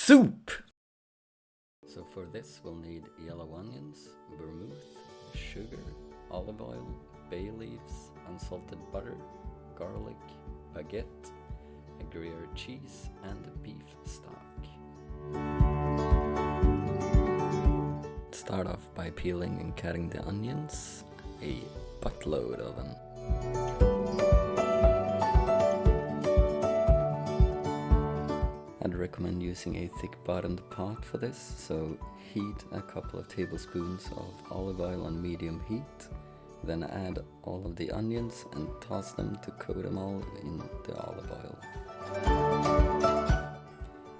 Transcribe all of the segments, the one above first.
soup! So for this we'll need yellow onions, vermouth, sugar, olive oil, bay leaves, unsalted butter, garlic, baguette, a Gruyere cheese and beef stock. Start off by peeling and cutting the onions, a buttload of them. I'd recommend using a thick bottomed pot for this, so heat a couple of tablespoons of olive oil on medium heat, then add all of the onions and toss them to coat them all in the olive oil.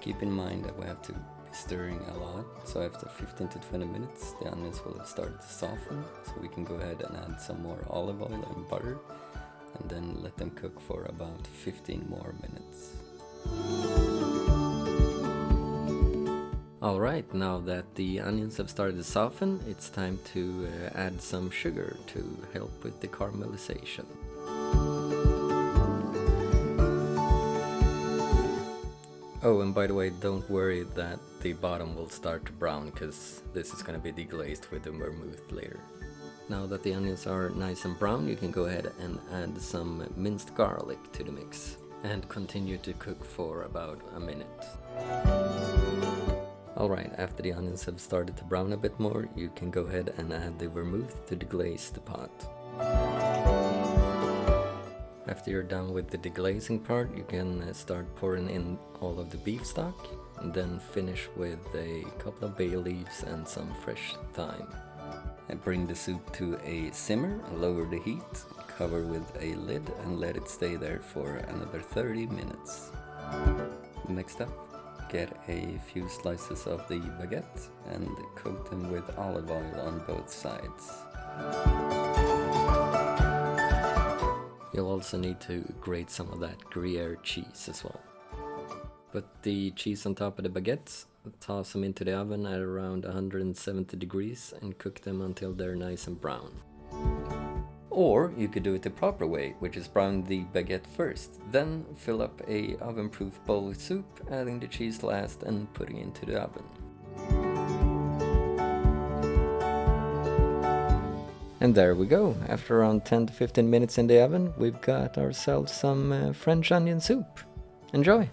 Keep in mind that we have to be stirring a lot, so after 15 to 20 minutes the onions will have started to soften, so we can go ahead and add some more olive oil and butter and then let them cook for about 15 more minutes. Alright, now that the onions have started to soften, it's time to add some sugar to help with the caramelization. Oh, and by the way, don't worry that the bottom will start to brown, because this is going to be deglazed with the vermouth later. Now that the onions are nice and brown, you can go ahead and add some minced garlic to the mix and continue to cook for about a minute. Alright, after the onions have started to brown a bit more, you can go ahead and add the vermouth to deglaze the pot. After you're done with the deglazing part, you can start pouring in all of the beef stock and then finish with a couple of bay leaves and some fresh thyme. And bring the soup to a simmer, lower the heat, cover with a lid and let it stay there for another 30 minutes. Next up, get a few slices of the baguette and coat them with olive oil on both sides. You'll also need to grate some of that Gruyere cheese as well. Put the cheese on top of the baguettes, toss them into the oven at around 170 degrees and cook them until they're nice and brown. Or you could do it the proper way, which is brown the baguette first, then fill up a oven-proof bowl with soup, adding the cheese last and putting it into the oven. And there we go. After around 10 to 15 minutes in the oven, we've got ourselves some French onion soup. Enjoy!